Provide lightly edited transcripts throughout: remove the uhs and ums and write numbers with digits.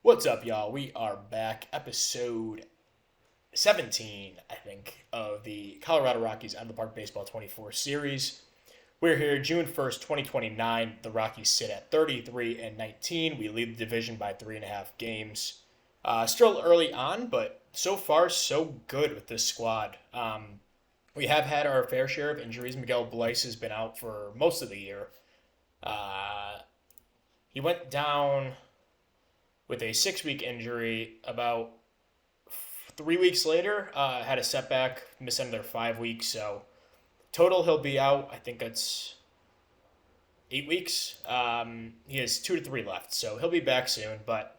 What's up, y'all? We are back, episode 17, I think, of the Colorado Rockies on the Park Baseball 24 series. We're here June 1st, 2029. The Rockies sit at 33 and 19. We lead the division by 3.5 games. Still early on, but so far, so good with this squad. We have had our fair share of injuries. Miguel Bleis has been out for most of the year. Uh, he went down with a 6 week injury about 3 weeks later. Had a setback, missed another 5 weeks. So total, he'll be out. I think that's 8 weeks. He has 2 to 3 left, so he'll be back soon. But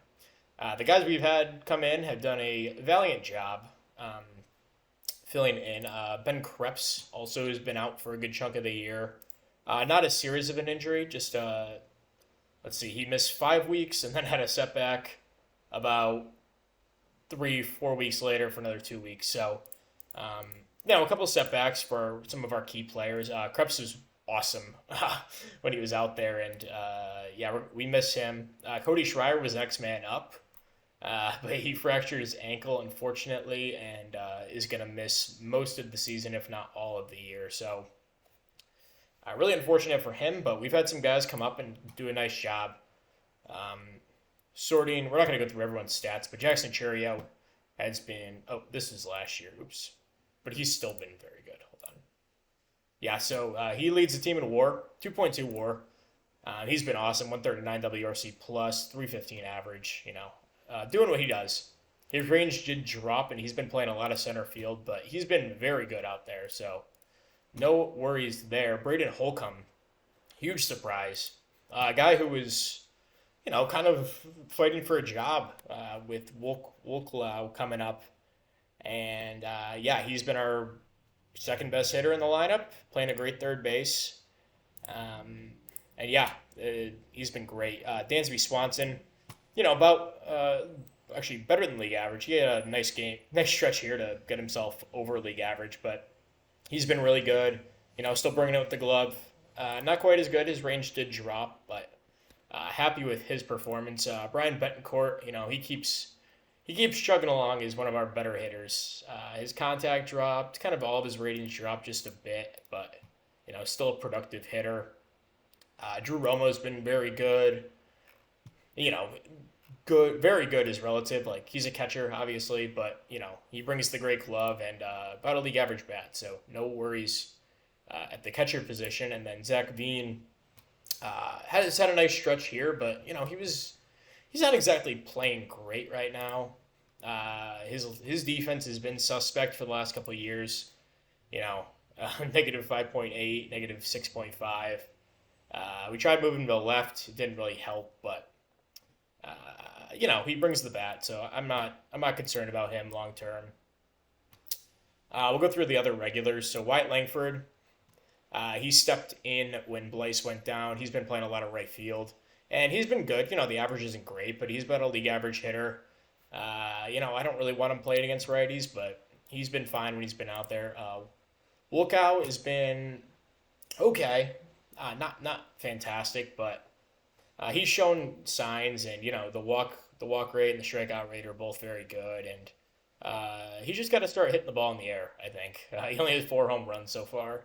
the guys we've had come in have done a valiant job filling in. Ben Krebs also has been out for a good chunk of the year. Not a series of an injury, just let's see, he missed 5 weeks and then had a setback about 3, 4 weeks later for another 2 weeks. So, um, a couple of setbacks for some of our key players. Krebs was awesome when he was out there, and we miss him. Cody Schreier was next man up, but he fractured his ankle, unfortunately, and is going to miss most of the season, if not all of the year. So, really unfortunate for him, but we've had some guys come up and do a nice job um, sorting. We're not going to go through everyone's stats, but Jackson Churio has been. Oh, this is last year. Oops. But he's still been very good. Hold on. Yeah, so he leads the team in WAR, 2.2 WAR. He's been awesome, 139 WRC plus, 315 average. Doing what he does. His range did drop, and he's been playing a lot of center field, but he's been very good out there. So no worries there. Braden Holcomb, huge surprise. A guy who was, kind of fighting for a job with Wolklau coming up. And he's been our second best hitter in the lineup, playing a great third base. He's been great. Dansby Swanson, about actually better than league average. He had a nice stretch here to get himself over league average, but he's been really good. Still bringing it with the glove. Not quite as good. His range did drop, but happy with his performance. Brian Betancourt, he keeps chugging along. He's one of our better hitters. His contact dropped. Kind of all of his ratings dropped just a bit, but still a productive hitter. Drew Romo's been very good. Good, very good is relative. Like, he's a catcher, obviously, but he brings the great glove and about a league average bat, so no worries at the catcher position. And then Zach Veen has had a nice stretch here, but he's not exactly playing great right now. His defense has been suspect for the last couple of years. Negative 5.8, negative 6.5. We tried moving to the left; it didn't really help, but he brings the bat, so I'm not concerned about him long term. We'll go through the other regulars. So Wyatt Langford, he stepped in when Bleis went down. He's been playing a lot of right field, and he's been good. The average isn't great, but he's been a league average hitter. I don't really want him playing against righties, but he's been fine when he's been out there. Wolkow has been okay, not fantastic, but he's shown signs, and the walk rate and the strikeout rate are both very good, and he just got to start hitting the ball in the air. I think he only has 4 home runs so far.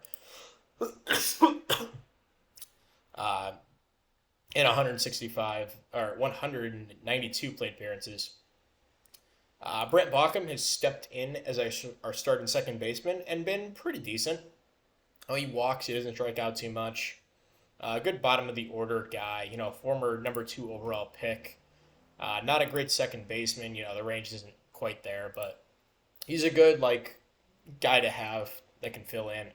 In 165 or 192 plate appearances. Brent Bauckham has stepped in as our starting second baseman and been pretty decent. He walks, he doesn't strike out too much. Good bottom of the order guy, former number 2 overall pick. Not a great second baseman, the range isn't quite there, but he's a good guy to have that can fill in.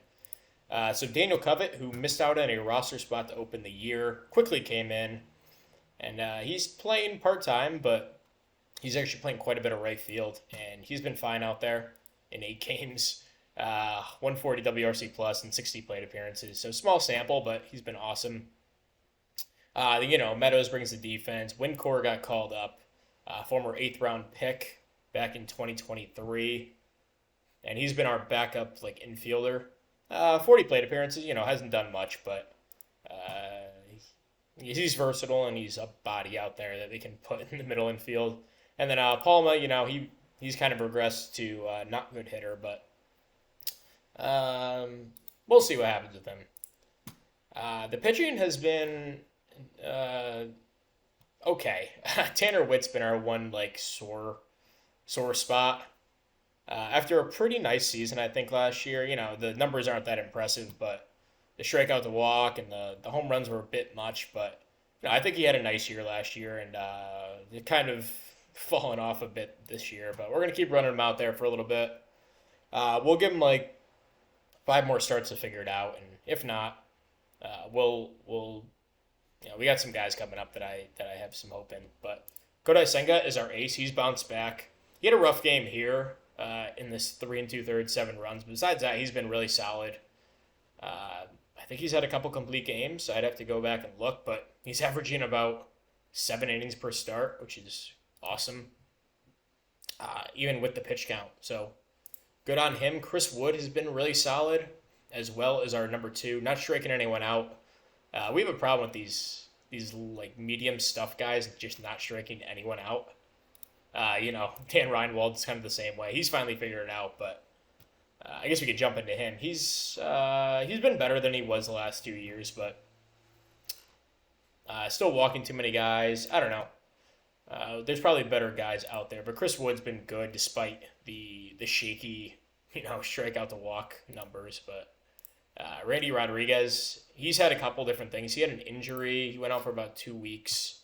So Daniel Covett, who missed out on a roster spot to open the year, quickly came in, and he's playing part-time, but he's actually playing quite a bit of right field, and he's been fine out there in 8 games, 140 WRC plus and 60 plate appearances. So small sample, but he's been awesome. Meadows brings the defense. Wincor got called up, former 8th round pick back in 2023, and he's been our backup infielder. 40 plate appearances, hasn't done much, but He's versatile and he's a body out there that they can put in the middle infield. And then Palma, he's kind of regressed to not good hitter, but we'll see what happens with him. The pitching has been uh, okay. Tanner Witt's been our one like sore spot. After a pretty nice season, I think last year, the numbers aren't that impressive, but the strikeout to walk and the home runs were a bit much. But I think he had a nice year last year, and it kind of fallen off a bit this year. But we're gonna keep running him out there for a little bit. We'll give him like 5 more starts to figure it out, and if not, we'll we got some guys coming up that I have some hope in. But Kodai Senga is our ace. He's bounced back. He had a rough game here in this 3 2/3 7 runs. Besides that, he's been really solid. I think he's had a couple complete games. I'd have to go back and look, but he's averaging about 7 innings per start, which is awesome, even with the pitch count. So good on him. Chris Wood has been really solid, as well as our number 2, not striking anyone out. We have a problem with these like medium stuff guys just not striking anyone out. Dan Reinwald's kind of the same way. He's finally figured it out, but I guess we could jump into him. He's been better than he was the last 2 years, but still walking too many guys. I don't know. There's probably better guys out there, but Chris Wood's been good despite the shaky, strikeout to walk numbers. But Randy Rodriguez, he's had a couple different things. He had an injury. He went out for about 2 weeks.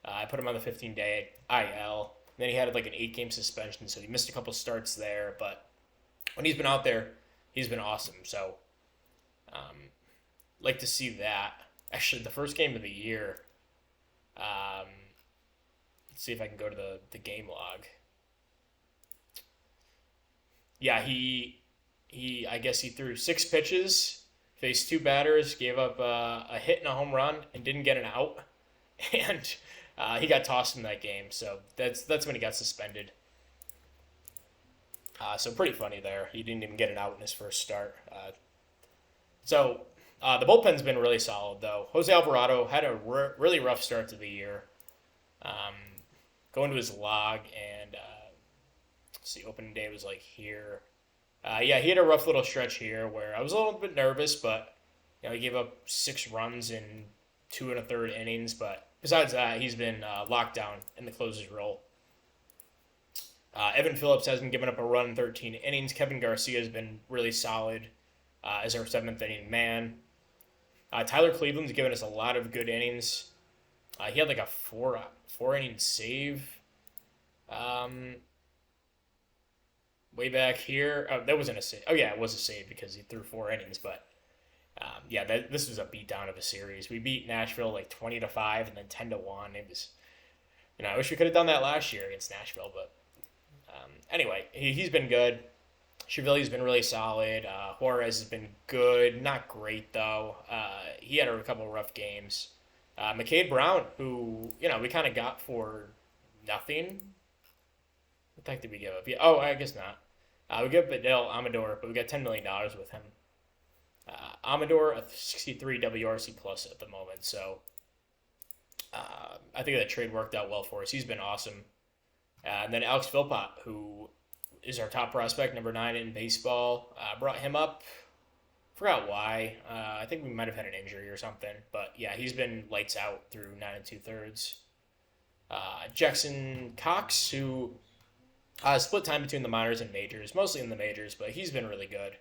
I put him on the 15-day IL. Then he had like an 8-game suspension, so he missed a couple starts there. But when he's been out there, he's been awesome. So, like to see that. Actually, the first game of the year. Let's see if I can go to the game log. Yeah, he I guess he threw 6 pitches, faced 2 batters, gave up a hit and a home run, and didn't get an out. And he got tossed in that game, so that's when he got suspended. So pretty funny there. He didn't even get an out in his first start. The bullpen's been really solid, though. Jose Alvarado had a really rough start to the year. Going to his log, and let's see, opening day was like here. He had a rough little stretch here where I was a little bit nervous, but he gave up 6 runs in 2 1/3 innings. But besides that, he's been locked down in the closer's role. Evan Phillips hasn't given up a run in 13 innings. Kevin Garcia has been really solid as our 7th-inning man. Tyler Cleveland's given us a lot of good innings. He had like a 4 inning save. Way back here. Oh, that wasn't a save. Oh, yeah, it was a save because he threw 4 innings. But, this was a beatdown of a series. We beat Nashville like 20-5 and then 10-1. It was, I wish we could have done that last year against Nashville. But anyway, he's been good. Chivilli's been really solid. Juarez has been good. Not great, though. He had a couple of rough games. McCade Brown, who, we kind of got for nothing. What the heck did we give up? Yeah, I guess not. We gave up Adele Amador, but we got $10 million with him. Amador, a 63 WRC plus at the moment, so I think that trade worked out well for us. He's been awesome. And then Alex Philpott, who is our top prospect, number 9 in baseball. Brought him up. Forgot why. I think we might have had an injury or something. But yeah, he's been lights out through 9 2/3. Jackson Cox, who split time between the minors and majors, mostly in the majors, but he's been really good.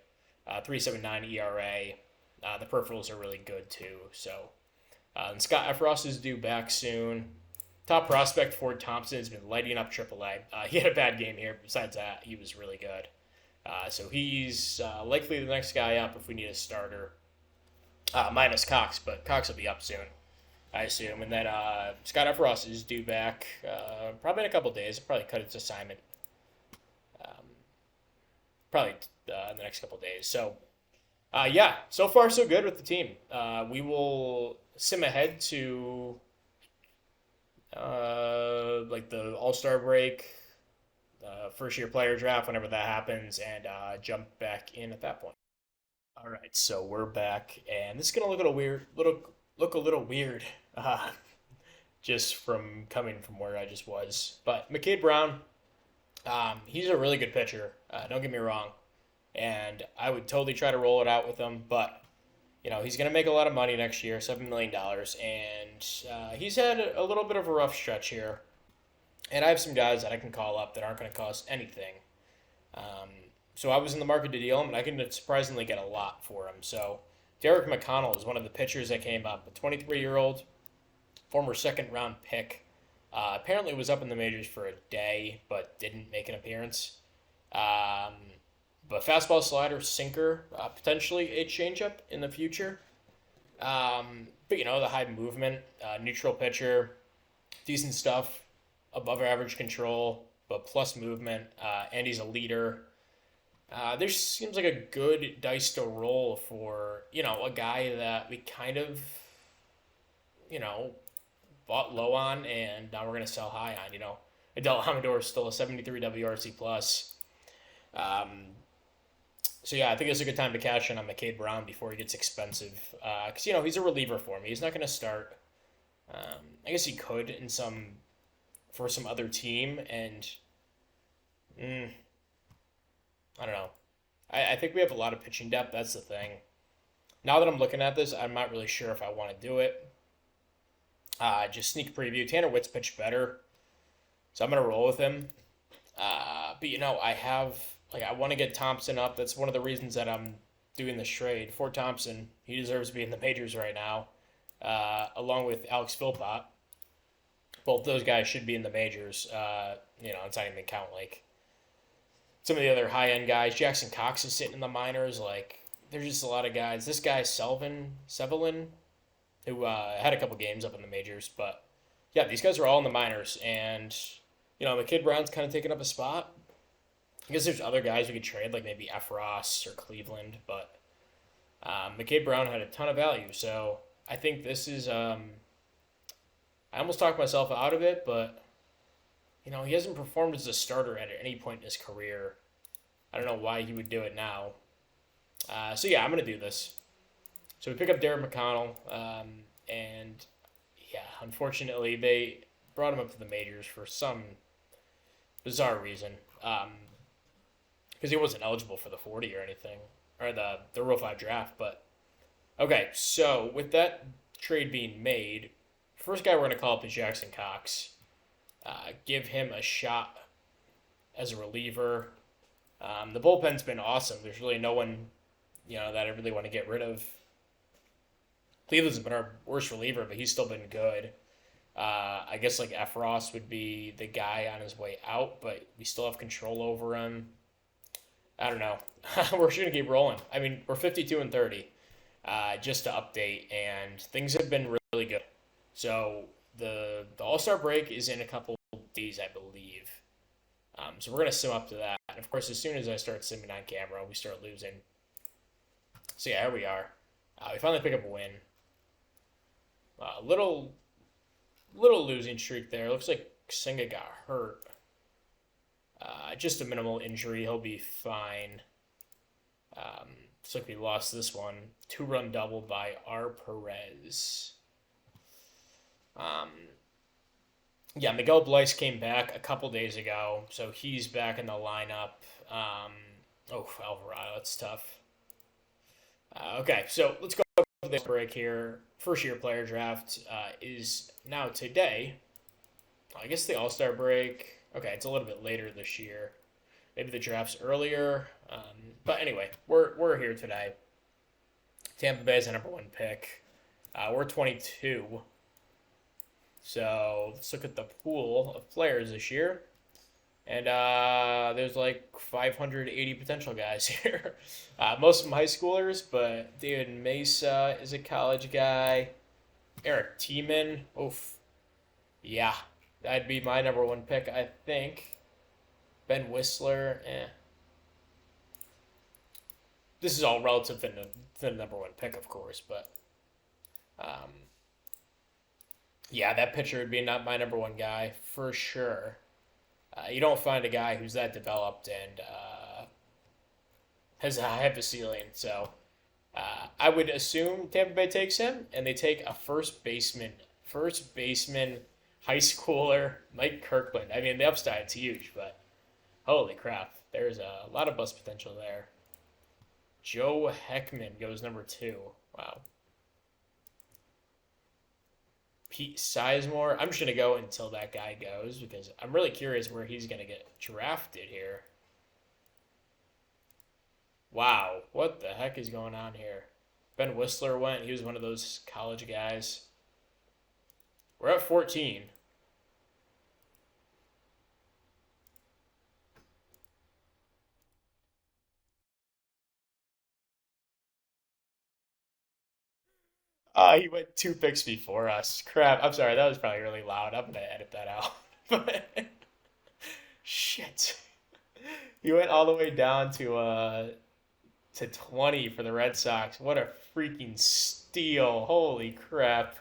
3.79 ERA. The peripherals are really good too. So, and Scott Efros is due back soon. Top prospect Ford Thompson has been lighting up AAA. He had a bad game here. Besides that, he was really good. So he's likely the next guy up if we need a starter. Minus Cox, but Cox will be up soon, I assume. And then Scott Efros is due back probably in a couple days. He'll probably cut his assignment probably in the next couple days. So, so far so good with the team. We will sim ahead to like the All-Star break, first-year player draft, whenever that happens, and jump back in at that point. All right, so we're back, and this is gonna look a little look a little weird, just from coming from where I just was. But McCade Brown, he's a really good pitcher. Don't get me wrong, and I would totally try to roll it out with him. But he's going to make a lot of money next year, $7 million, and he's had a little bit of a rough stretch here. And I have some guys that I can call up that aren't going to cost anything. Um, so I was in the market to deal him, and I can surprisingly get a lot for him. So Derek McConnell is one of the pitchers that came up, a 23-year-old former second round pick. Apparently was up in the majors for a day, but didn't make an appearance. Um, but fastball, slider, sinker, potentially a changeup in the future. But the high movement, neutral pitcher, decent stuff, above average control, but plus movement, and he's a leader. There seems like a good dice to roll for a guy that we kind of you know bought low on, and now we're gonna sell high on. Adele Amador is still a 73 WRC plus. Um, so yeah, I think it's a good time to cash in on McCade Brown before he gets expensive. Because he's a reliever for me. He's not gonna start. I guess he could for some other team, and mm, I don't know. I think we have a lot of pitching depth. That's the thing. Now that I'm looking at this, I'm not really sure if I want to do it. Just sneak preview. Tanner Witt's pitched better, so I'm gonna roll with him. But I want to get Thompson up. That's one of the reasons that I'm doing this trade for Thompson. He deserves to be in the majors right now, along with Alex Philpott. Both those guys should be in the majors. It's not even count like some of the other high end guys. Jackson Cox is sitting in the minors. Like, there's just a lot of guys. This guy Sevelin, who had a couple games up in the majors, but yeah, these guys are all in the minors, and McKid Brown's kind of taking up a spot. I guess there's other guys we could trade, like maybe F. Ross or Cleveland, but McKade Brown had a ton of value, so I think this is. I almost talked myself out of it, but he hasn't performed as a starter at any point in his career. I don't know why he would do it now. So yeah, I'm gonna do this. So we pick up Derek McConnell, and yeah, unfortunately they brought him up to the majors for some bizarre reason, because he wasn't eligible for the 40 or anything, or the Rule 5 draft. But okay, so with that trade being made, first guy we're gonna call up is Jackson Cox. Give him a shot as a reliever. The bullpen's been awesome. There's really no one, that I really want to get rid of. Cleveland's been our worst reliever, but he's still been good. I guess like F. Ross would be the guy on his way out, but we still have control over him. I don't know. We're just gonna keep rolling. I mean, we're 52-30, just to update, and things have been really good. So the All-Star break is in a couple days, I believe. So we're gonna sim up to that, and of course, as soon as I start simming on camera, we start losing. So yeah, here we are. We finally pick up a win. Little losing streak there. Looks like Senga got hurt. Just a minimal injury. He'll be fine. Looks like we lost this one. 2-run double by R. Perez. Yeah, Miguel Bleis came back a couple days ago, so he's back in the lineup. Alvarado, that's tough. Okay, so let's go to the break here. First year player draft is now today. I guess the All-Star break. Okay, it's a little bit later this year. Maybe the draft's earlier. But anyway, we're here today. Tampa Bay's the number 1 pick. We're 22. So let's look at the pool of players this year. And there's like 580 potential guys here. Most of them high schoolers, but David Mesa is a college guy. Eric Tiemann, oof. Yeah, that'd be my number 1 pick, I think. Ben Whistler, This is all relative to the number 1 pick, of course, but yeah, that pitcher would be not my number 1 guy for sure. You don't find a guy who's that developed and has a high of a ceiling. So I would assume Tampa Bay takes him, and they take a first baseman, high schooler, Mike Kirkland. I mean, the upside's huge, but holy crap, there's a lot of bust potential there. Joe Heckman goes number 2. Wow. Pete Sizemore. I'm just gonna go until that guy goes because I'm really curious where he's gonna get drafted here. Wow, what the heck is going on here? Ben Whistler went. He was one of those college guys. We're at 14. He went 2 picks before us. Crap. I'm sorry. That was probably really loud. I'm gonna edit that out. But shit. He went all the way down to 20 for the Red Sox. What a freaking steal. Holy crap.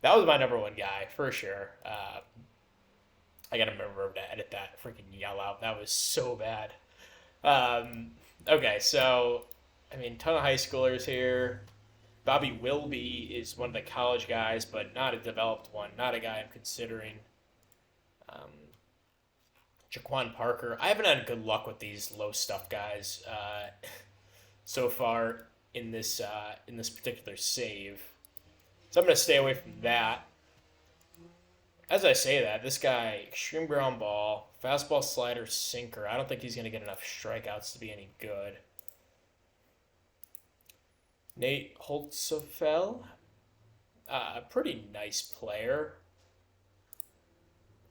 That was my number one guy, for sure. I gotta remember to edit that freaking yell out. That was so bad. Okay, so, I mean, ton of high schoolers here. Bobby Wilby is one of the college guys, but not a developed one. Not a guy I'm considering. Um, Jaquan Parker. I haven't had good luck with these low stuff guys so far in this particular save. So I'm gonna stay away from that. As I say that, this guy, extreme ground ball, fastball, slider, sinker. I don't think he's gonna get enough strikeouts to be any good. Nate Holtzefeld, a pretty nice player,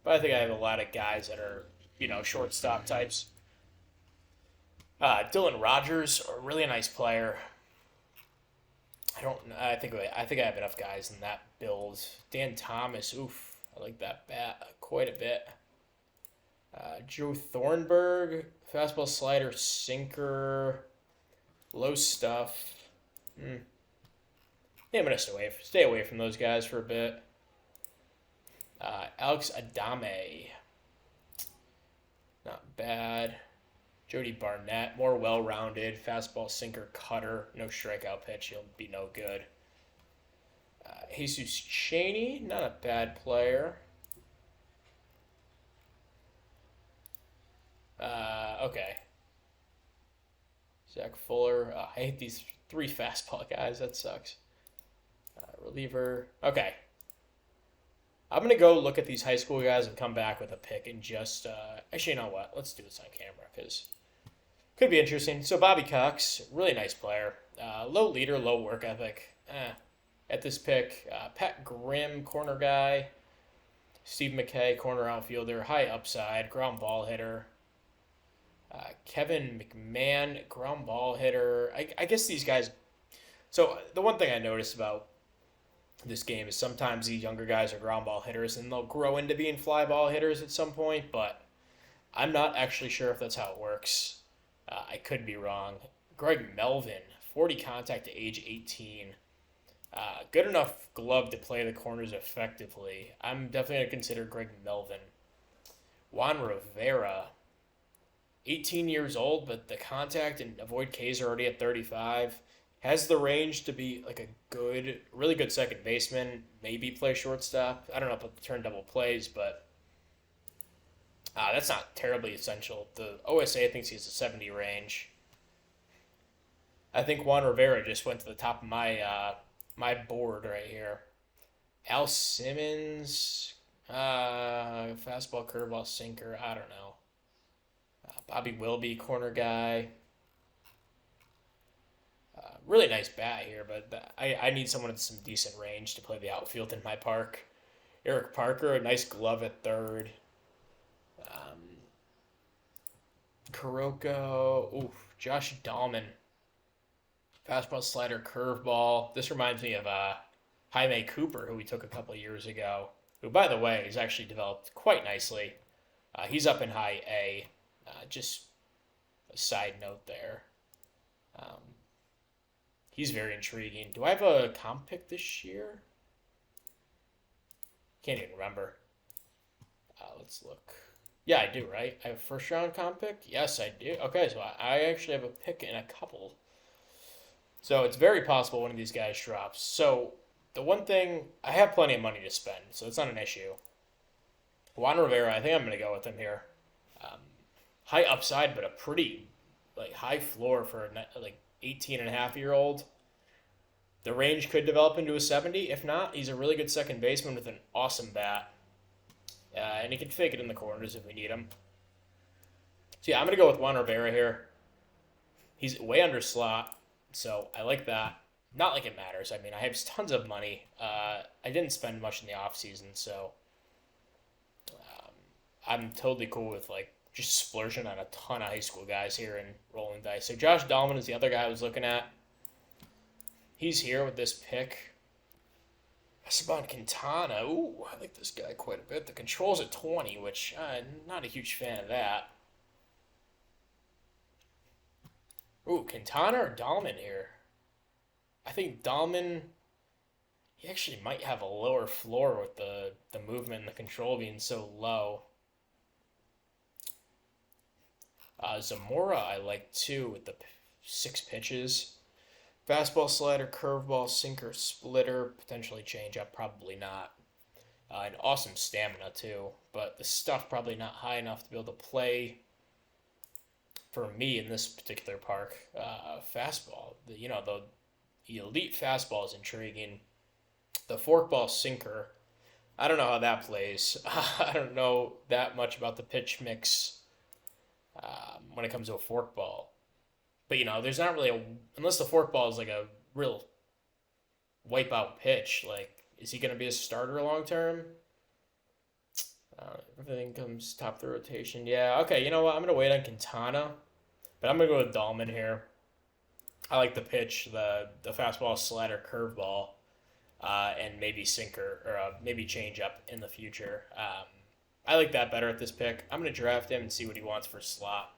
but I think I have a lot of guys that are shortstop types. Dylan Rogers, a really nice player. I don't. I think I have enough guys in that build. Dan Thomas, oof, I like that bat quite a bit. Joe Thornburg, fastball, slider, sinker, low stuff. Yeah, I'm gonna stay away from those guys for a bit. Alex Adame, not bad. Jody Barnett, more well-rounded, fastball, sinker, cutter, no strikeout pitch. He'll be no good. Jesus Cheney, not a bad player. Okay. Zach Fuller. I hate these 3 fastball guys. That sucks. Reliever. Okay. I'm going to go look at these high school guys and come back with a pick and just... actually, you know what? Let's do this on camera because could be interesting. So Bobby Cox, really nice player. Low leader, low work ethic. At this pick, Pat Grimm, corner guy. Steve McKay, corner outfielder. High upside, ground ball hitter. Kevin McMahon, ground ball hitter. I guess these guys... So the one thing I noticed about this game is sometimes these younger guys are ground ball hitters and they'll grow into being fly ball hitters at some point, but I'm not actually sure if that's how it works. I could be wrong. Greg Melvin, 40 contact to age 18. Good enough glove to play the corners effectively. I'm definitely going to consider Greg Melvin. Juan Rivera, 18 years old, but the contact and avoid Ks are already at 35. Has the range to be like a really good second baseman, maybe play shortstop. I don't know if the turn double plays, but that's not terribly essential. The OSA thinks he's a 70 range. I think Juan Rivera just went to the top of my board right here. Al Simmons, fastball, curveball, sinker. I don't know. Bobby Wilby, corner guy. Really nice bat here, but I need someone with some decent range to play the outfield in my park. Eric Parker, a nice glove at third. Kuroko, oof, Josh Dahlman. Fastball, slider, curveball. This reminds me of Jaime Cooper, who we took a couple of years ago, who, by the way, has actually developed quite nicely. He's up in high A. Just a side note there. He's very intriguing. Do I have a comp pick this year? Can't even remember. Let's look. Yeah, I do, right? I have a first round comp pick? Yes, I do. Okay, so I actually have a pick in a couple. So it's very possible one of these guys drops. So the one thing, I have plenty of money to spend, so it's not an issue. Juan Rivera, I think I'm going to go with him here. Um, High upside, but a pretty like high floor for a like 18 and a half year old. The range could develop into a 70. If not, he's a really good second baseman with an awesome bat. And he can fake it in the corners if we need him. So yeah, I'm going to go with Juan Rivera here. He's way under slot, so I like that. Not like it matters. I mean, I have tons of money. I didn't spend much in the off season, so um, I'm totally cool with like just splurging on a ton of high school guys here and rolling dice. So Josh Dahlman is the other guy I was looking at. He's here with this pick. Esteban Quintana. Ooh, I like this guy quite a bit. The control's at 20, which I'm not a huge fan of that. Ooh, Quintana or Dahlman here? I think Dahlman, he actually might have a lower floor with the movement and the control being so low. Zamora I like too with the 6 pitches. Fastball, slider, curveball, sinker, splitter, potentially changeup, probably not. And awesome stamina too, but the stuff probably not high enough to be able to play for me in this particular park. Fastball, the elite fastball is intriguing. The forkball sinker, I don't know how that plays. I don't know that much about the pitch mix when it comes to a forkball. But there's not really unless the forkball is like a real wipeout pitch. Like, is he going to be a starter long term? Everything comes top of the rotation. Yeah, okay. You know what? I'm going to wait on Quintana, but I'm going to go with Dahlman here. I like the pitch, the fastball, slider, curveball, and maybe sinker or maybe change up in the future. I like that better at this pick. I'm going to draft him and see what he wants for slot.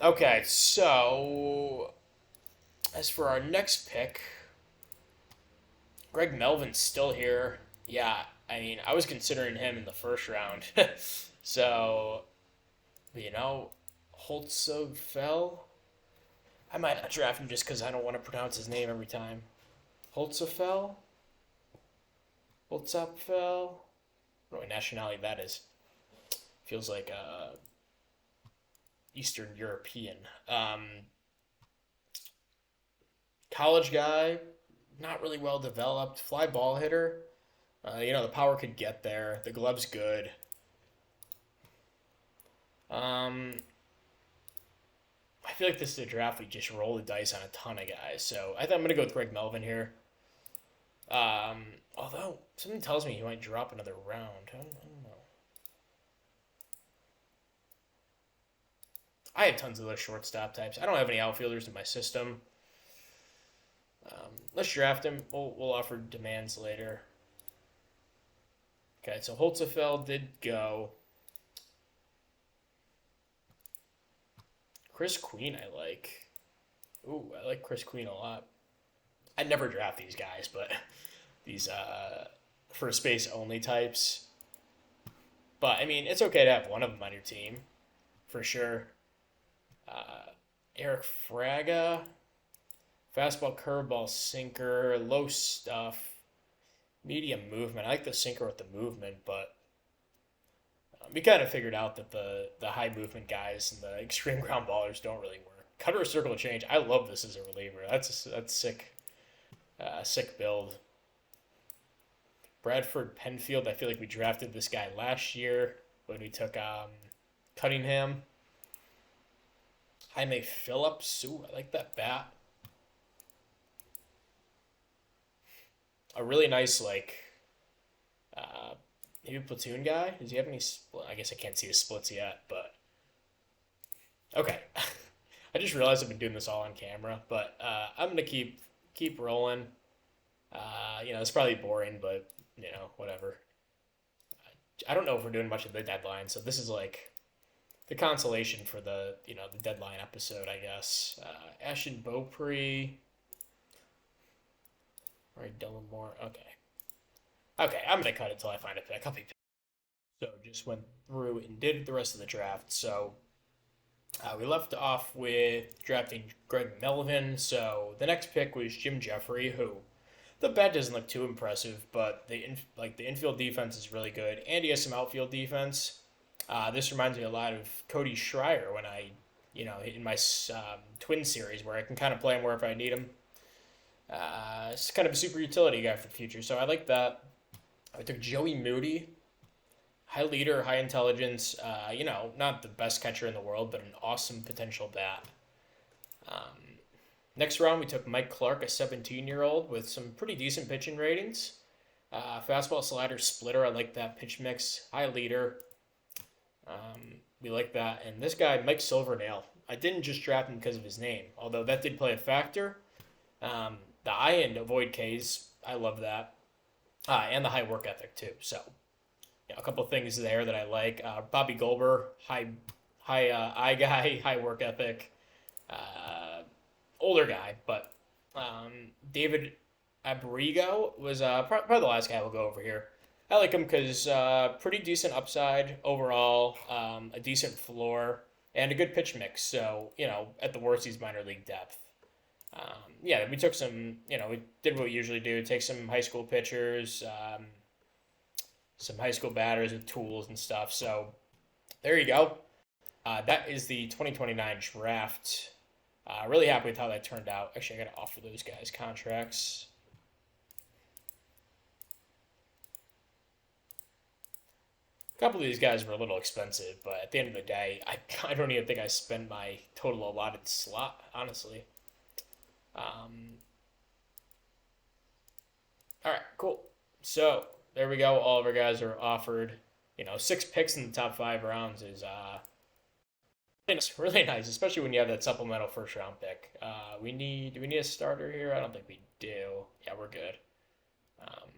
Okay, so as for our next pick, Greg Melvin's still here. Yeah, I mean, I was considering him in the first round. So, Holtzefeld. I might not draft him just because I don't want to pronounce his name every time. Holtzefeld? Holtzapfel? I don't know what nationality that is. Feels like Eastern European. College guy, not really well developed. Fly ball hitter. The power could get there. The glove's good. I feel like this is a draft we just roll the dice on a ton of guys. So I think I'm going to go with Greg Melvin here. Although something tells me he might drop another round. I don't know. I have tons of those shortstop types. I don't have any outfielders in my system. Let's draft him. We'll offer demands later. Okay, so Holtzefeld did go. Chris Queen I like. Ooh, I like Chris Queen a lot. I'd never draft these guys, but these first base only types. But, I mean, it's okay to have one of them on your team, for sure. Eric Fraga, fastball, curveball, sinker, low stuff, medium movement. I like the sinker with the movement, but we kind of figured out that the high movement guys and the extreme ground ballers don't really work. Cutter or circle change. I love this as a reliever. That's sick, sick build. Bradford Penfield. I feel like we drafted this guy last year when we took Cunningham. Jaime Phillips. Ooh, I like that bat. A really nice, maybe platoon guy. Does he have any? I guess I can't see his splits yet, but okay. I just realized I've been doing this all on camera, but I'm gonna keep rolling. It's probably boring, but whatever. I don't know if we're doing much of the deadline, so this is like the consolation for the the deadline episode, I guess. Ashton Beaupre. Right, Dylan Moore. Okay, I'm gonna cut it until I find a pick. I'll be. So just went through and did the rest of the draft. So We left off with drafting Greg Melvin, so the next pick was Jim Jeffrey, who the bat doesn't look too impressive, but the infield defense is really good, and he has some outfield defense. This reminds me a lot of Cody Schreier when in my twin series where I can kind of play him wherever I need him. It's kind of a super utility guy for the future, so I like that. I took Joey Moody, high leader, high intelligence. Not the best catcher in the world, but an awesome potential bat. Um, Next round, we took Mike Clark, a 17-year-old with some pretty decent pitching ratings. Fastball, slider, splitter. I like that pitch mix. High leader. We like that. And this guy, Mike Silvernail, I didn't just draft him because of his name, although that did play a factor. The I and avoid Ks, I love that. And the high work ethic, too. So, a couple of things there that I like. Bobby Goldberg, high eye guy, high work ethic. Older guy, but David Abrigo was probably the last guy we'll go over here. I like him because pretty decent upside overall, a decent floor, and a good pitch mix. So, at the worst, he's minor league depth. We took we did what we usually do, take some high school pitchers, some high school batters with tools and stuff. So, there you go. That is the 2029 draft. Really happy with how that turned out. Actually, I got to offer those guys contracts. A couple of these guys were a little expensive, but at the end of the day, I don't even think I spent my total allotted slot, honestly. All right, cool. So there we go. All of our guys are offered. 6 picks in the top 5 rounds is it's really nice, especially when you have that supplemental first round pick. Do we need a starter here? I don't think we do. Yeah, we're good. Um,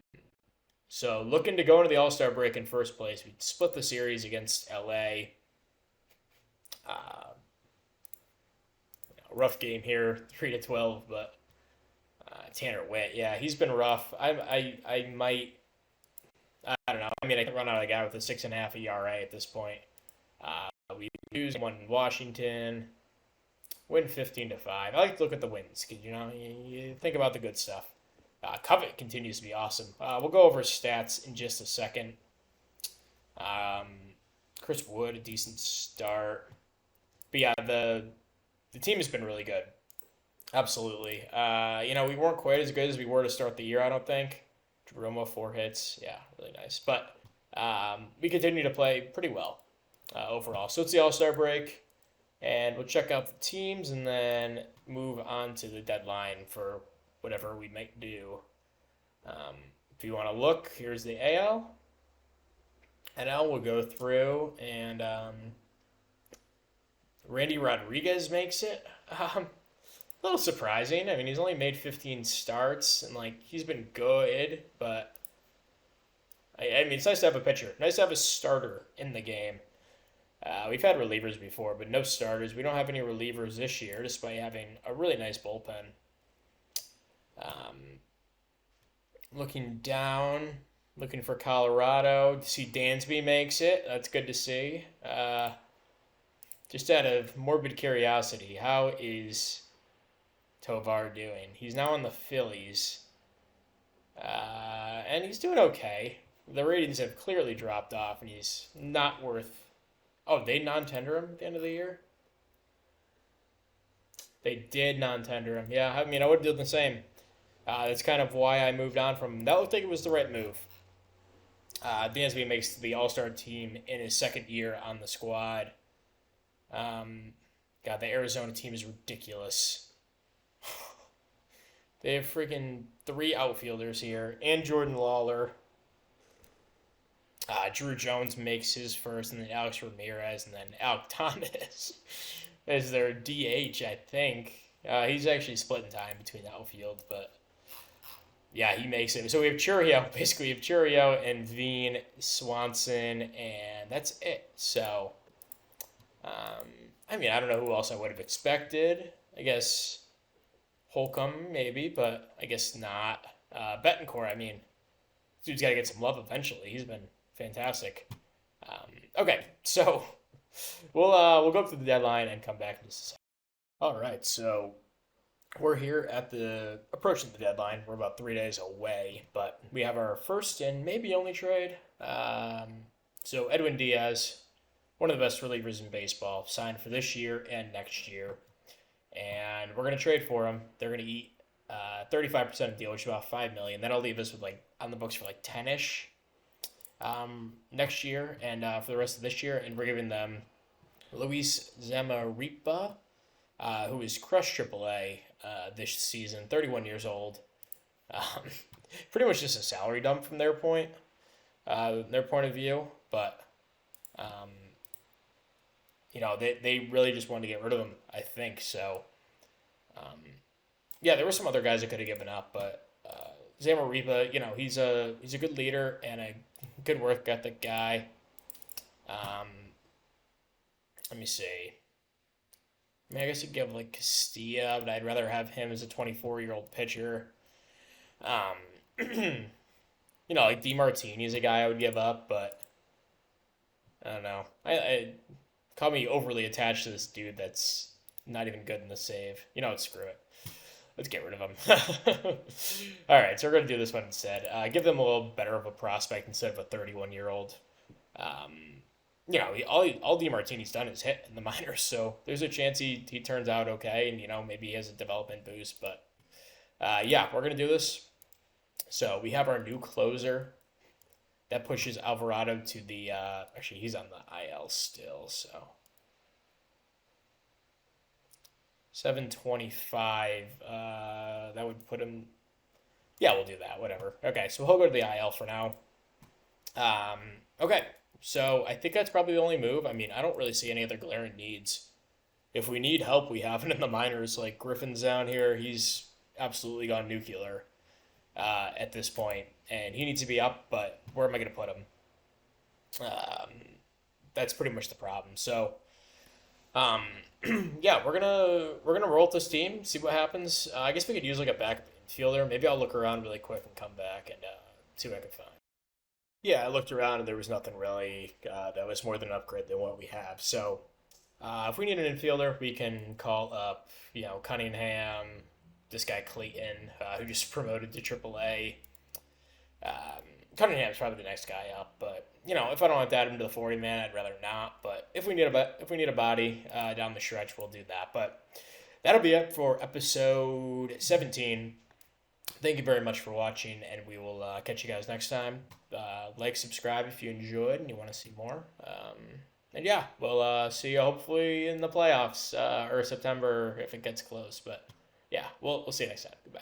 so looking to go into the All Star break in first place, we split the series against LA. Uh, Rough game here, 3-12, but Tanner Witt, yeah, he's been rough. I might, I don't know. I mean, I can run out of the guy with a 6.5 ERA at this point. We lose one in Washington, win 15-5. I like to look at the wins because you think about the good stuff. Covett continues to be awesome. We'll go over his stats in just a second. Chris Wood, a decent start. But yeah, the team has been really good. Absolutely. We weren't quite as good as we were to start the year, I don't think. Jeromo, 4 hits. Yeah, really nice. But we continue to play pretty well overall. So it's the All-Star break, and we'll check out the teams and then move on to the deadline for whatever we might do. If you want to look, here's the AL. NL will go through, and Randy Rodriguez makes it. A little surprising. I mean, he's only made 15 starts, and he's been good, but I mean, it's nice to have a pitcher. Nice to have a starter in the game. We've had relievers before, but no starters. We don't have any relievers this year, despite having a really nice bullpen. Looking down, looking for Colorado. To see Dansby makes it. That's good to see. Just out of morbid curiosity, how is Tovar doing? He's now on the Phillies. And he's doing okay. The ratings have clearly dropped off, and he's not worth... Oh, they non-tender him at the end of the year? They did non-tender him. Yeah, I mean, I would do the same. That's kind of why I moved on from him. That looked like it was the right move. Dansby makes the All-Star team in his second year on the squad. God, the Arizona team is ridiculous. They have freaking 3 outfielders here, and Jordan Lawler. Drew Jones makes his first, and then Alex Ramirez, and then Alec Thomas is their DH, I think. He's actually splitting time between the outfield, but yeah, he makes it. So we have Churio, basically we have Churio and Veen, Swanson, and that's it. So, I mean, I don't know who else I would have expected. I guess Holcomb, maybe, but I guess not. Betancourt, I mean, dude's got to get some love eventually. He's been fantastic. Okay, so We'll go up to the deadline and come back in just a second. All right, so we're here at the approaching the deadline. We're about 3 days away, but we have our first and maybe only trade. So Edwin Diaz, one of the best relievers in baseball, signed for this year and next year, and we're gonna trade for him. They're gonna eat 35% of the deal, which is about 5 million. That'll leave us with like on the books for like 10ish next year and for the rest of this year, and we're giving them Luis Zamaripa, who is crushed AAA this season, 31 years old. Um, Pretty much just a salary dump from their point of view, but um, they really just wanted to get rid of him, I think. So, um, yeah, there were some other guys that could have given up, but Zamaripa, he's a good leader and a good work ethic guy. Um, Let me see. I mean, I guess you give like Castilla, but I'd rather have him as a 24-year-old pitcher. Um, like DeMartini's a guy I would give up, but I don't know. I call me overly attached to this dude that's not even good in the save. You know what? Screw it. Let's get rid of him. All right, so we're going to do this one instead. Give them a little better of a prospect instead of a 31-year-old. Um, all DeMartini's done is hit in the minors, so there's a chance he turns out okay, and maybe he has a development boost. But yeah, we're gonna do this. So we have our new closer that pushes Alvarado to the. Actually, he's on the IL still, so 725. That would put him. Yeah, we'll do that. Whatever. Okay, so he'll go to the IL for now. Okay. So I think that's probably the only move. I mean, I don't really see any other glaring needs. If we need help, we have it in the minors. Like Griffin's down here, he's absolutely gone nuclear at this point, and he needs to be up. But where am I going to put him? Um, that's pretty much the problem. So, um, yeah, we're gonna roll with this team, see what happens. I guess we could use like a backup infielder. Maybe I'll look around really quick and come back and see what I can find. Yeah, I looked around and there was nothing really that was more than an upgrade than what we have. So if we need an infielder, we can call up, Cunningham, this guy Clayton, who just promoted to AAA. Um, Cunningham's probably the next guy up, but if I don't have to add him to the 40 man, I'd rather not. But if we need a body down the stretch, we'll do that. But that'll be it for episode 17. Thank you very much for watching, and we will catch you guys next time. Like, subscribe if you enjoyed and you want to see more. And yeah, we'll see you hopefully in the playoffs or September if it gets close. But yeah, we'll see you next time. Goodbye.